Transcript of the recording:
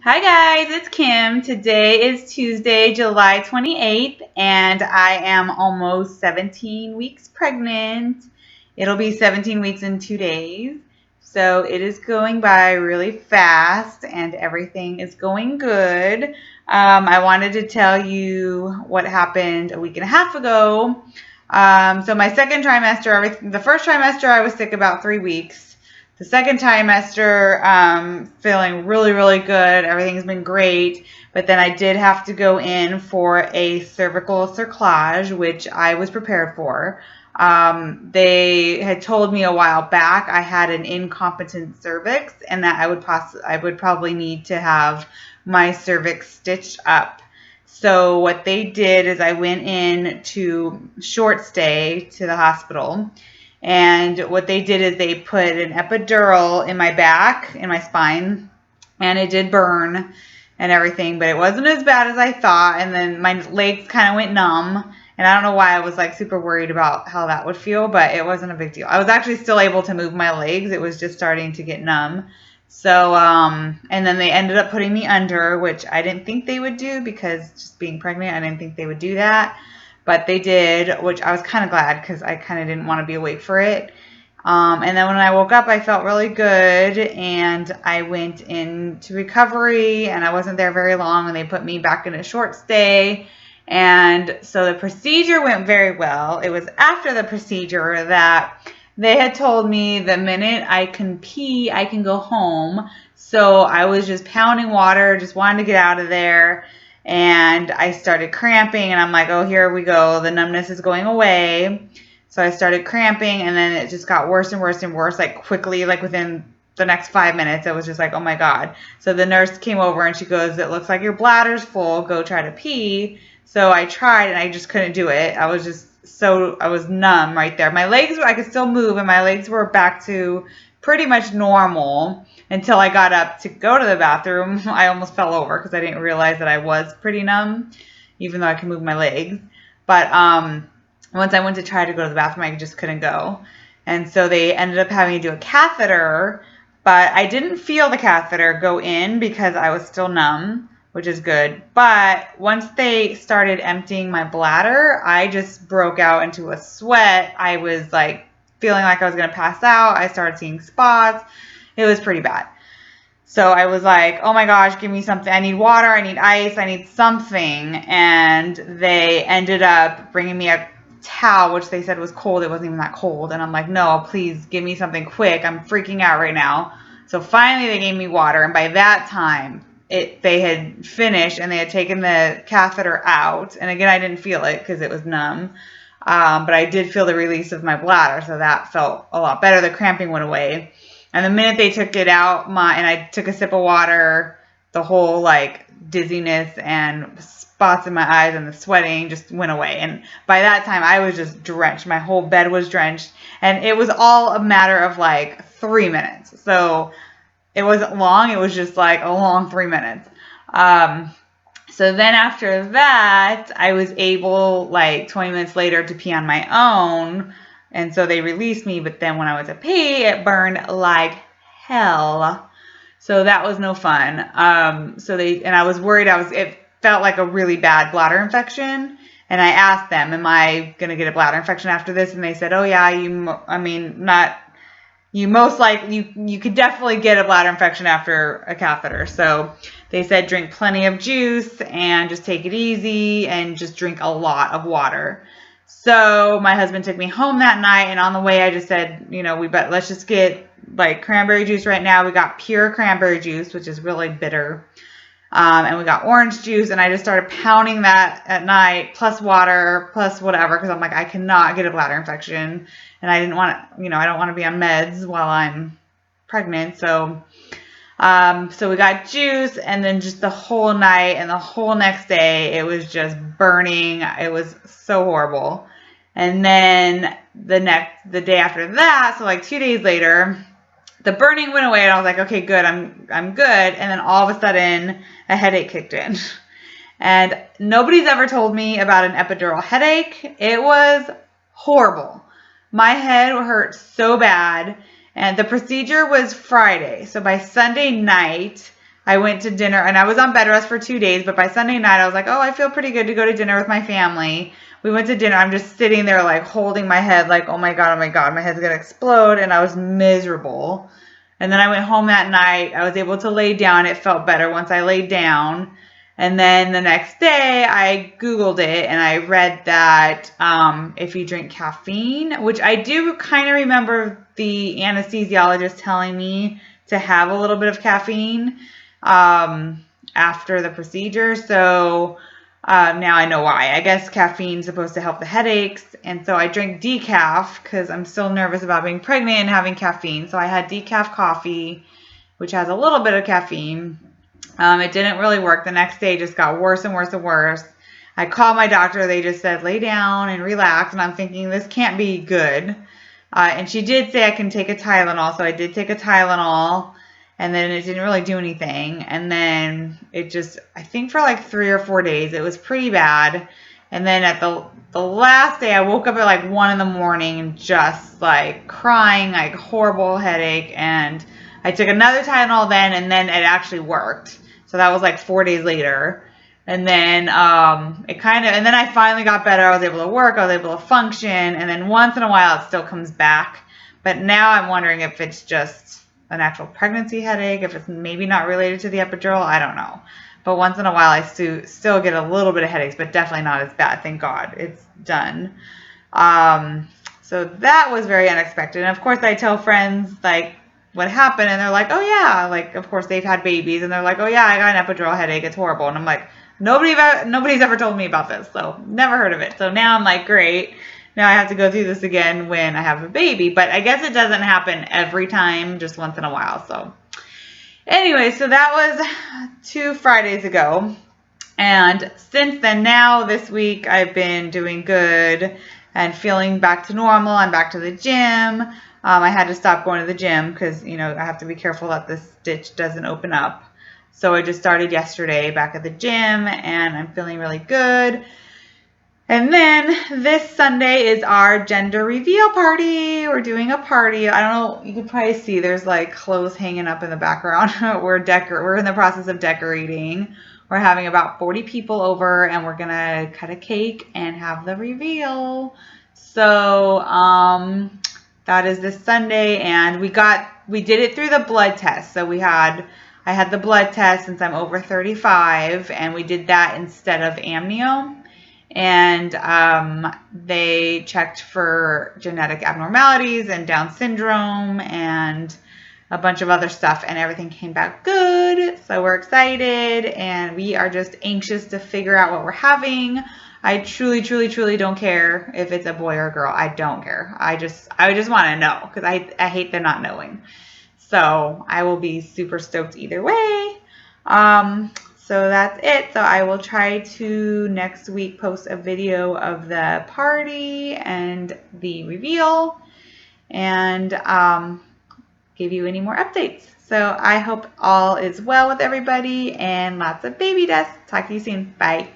Hi guys, it's Kim. Today is Tuesday, July 28th, and I am almost 17 weeks pregnant. It'll be 17 weeks in 2 days. So it is going by really fast and everything is going good. I wanted to tell you what happened a week and a half ago. So my second trimester, the first trimester I was sick about 3 weeks. The second trimester, feeling really, really good. Everything's been great. But then I did have to go in for a cervical cerclage, which I was prepared for. They had told me a while back I had an incompetent cervix and that I would probably need to have my cervix stitched up. So what they did is I went in to short stay to the hospital. And what they did is they put an epidural in my back, in my spine, and it did burn and everything, but it wasn't as bad as I thought. And then my legs kind of went numb, and I don't know why I was like super worried about how that would feel, but it wasn't a big deal. I was actually still able to move my legs. It was just starting to get numb. So, and then they ended up putting me under, which I didn't think they would do because just being pregnant, I didn't think they would do that. But they did, which I was kind of glad because I kind of didn't want to be awake for it. And then when I woke up, I felt really good, and I went into recovery, and I wasn't there very long, and they put me back in a short stay. And so the procedure went very well. It was after the procedure that they had told me the minute I can pee, I can go home. So I was just pounding water, just wanted to get out of there. And I started cramping, and I'm like, oh, here we go. The numbness is going away. So I started cramping, and then it just got worse and worse and worse, like quickly, like within the next 5 minutes. It was just like, oh my God. So the nurse came over and she goes, it looks like your bladder's full. Go try to pee. So I tried and I just couldn't do it. I was numb right there. I could still move, and my legs were back to pretty much normal until I got up to go to the bathroom. I almost fell over because I didn't realize that I was pretty numb, even though I can move my legs. But once I went to try to go to the bathroom, I just couldn't go. And so they ended up having to do a catheter, but I didn't feel the catheter go in because I was still numb, which is good. But once they started emptying my bladder, I just broke out into a sweat. I was like feeling like I was going to pass out. I started seeing spots. It was pretty bad. So I was like, oh my gosh, give me something. I need water. I need ice. I need something. And they ended up bringing me a towel, which they said was cold. It wasn't even that cold. And I'm like, no, please give me something quick. I'm freaking out right now. So finally they gave me water. And by that time, they had finished and they had taken the catheter out. And again, I didn't feel it because it was numb. But I did feel the release of my bladder. So that felt a lot better. The cramping went away. And the minute they took it out, and I took a sip of water, the whole like dizziness and spots in my eyes and the sweating just went away. And by that time, I was just drenched. My whole bed was drenched. And it was all a matter of like 3 minutes. So it wasn't long. It was just like a long 3 minutes. So then after that, I was able, like 20 minutes later, to pee on my own. And so they released me, but then when I went to pee, it burned like hell. So that was no fun. And I was worried. It felt like a really bad bladder infection. And I asked them, am I going to get a bladder infection after this? And they said, oh yeah, you could definitely get a bladder infection after a catheter. So they said drink plenty of juice and just take it easy and just drink a lot of water. So my husband took me home that night, and on the way I just said, let's just get like cranberry juice right now. We got pure cranberry juice, which is really bitter. And we got orange juice, and I just started pounding that at night, plus water, plus whatever, because I'm like, I cannot get a bladder infection, and I didn't want to, I don't want to be on meds while I'm pregnant. So we got juice, and then just the whole night and the whole next day, it was just burning. It was so horrible. And then the day after that, so like 2 days later, the burning went away, and I was like, okay, good, I'm good. And then all of a sudden, a headache kicked in. And nobody's ever told me about an epidural headache. It was horrible. My head hurt so bad. And the procedure was Friday. So by Sunday night, I went to dinner, and I was on bed rest for 2 days, but by Sunday night, I was like, oh, I feel pretty good to go to dinner with my family. We went to dinner. I'm just sitting there, like, holding my head, like, oh my God, my head's going to explode, and I was miserable. And then I went home that night. I was able to lay down. It felt better once I laid down. And then the next day, I Googled it, and I read that if you drink caffeine, which I do kind of remember the anesthesiologist telling me to have a little bit of caffeine after the procedure. So now I know why. I guess caffeine is supposed to help the headaches. And so I drink decaf because I'm still nervous about being pregnant and having caffeine. So I had decaf coffee, which has a little bit of caffeine. It didn't really work. The next day just got worse and worse and worse. I called my doctor. They just said, lay down and relax. And I'm thinking, this can't be good. And she did say I can take a Tylenol. So I did take a Tylenol. And then it didn't really do anything. And then it just, I think for like 3 or 4 days, it was pretty bad. And then at the last day, I woke up at like 1 in the morning and just like crying, like horrible headache. And I took another Tylenol then, and then it actually worked. So that was like 4 days later. And then and then I finally got better. I was able to work. I was able to function. And then once in a while, it still comes back. But now I'm wondering if it's just an actual pregnancy headache, if it's maybe not related to the epidural. I don't know. But once in a while, I still get a little bit of headaches, but definitely not as bad. Thank God it's done. So that was very unexpected. And of course, I tell friends like what happened, and they're like, oh yeah, like of course they've had babies, and they're like, oh yeah, I got an epidural headache. It's horrible. And I'm like, nobody's ever told me about this, so never heard of it. So now I'm like, great. Now I have to go through this again when I have a baby. But I guess it doesn't happen every time, just once in a while. So anyway, so that was 2 Fridays ago. And since then, now this week, I've been doing good and feeling back to normal. I'm back to the gym. I had to stop going to the gym because, I have to be careful that the stitch doesn't open up. So I just started yesterday back at the gym, and I'm feeling really good. And then this Sunday is our gender reveal party. We're doing a party. I don't know. You can probably see there's like clothes hanging up in the background. We're in the process of decorating. We're having about 40 people over, and we're going to cut a cake and have the reveal. So that is this Sunday, and we did it through the blood test. So I had the blood test since I'm over 35, and we did that instead of amnio. And they checked for genetic abnormalities and Down syndrome and a bunch of other stuff, and everything came back good. So we're excited, and we are just anxious to figure out what we're having. I truly, truly, truly don't care if it's a boy or a girl. I don't care. I just want to know because I hate the not knowing. So I will be super stoked either way. So that's it. So I will try to next week post a video of the party and the reveal and give you any more updates. So I hope all is well with everybody and lots of baby dust. Talk to you soon. Bye.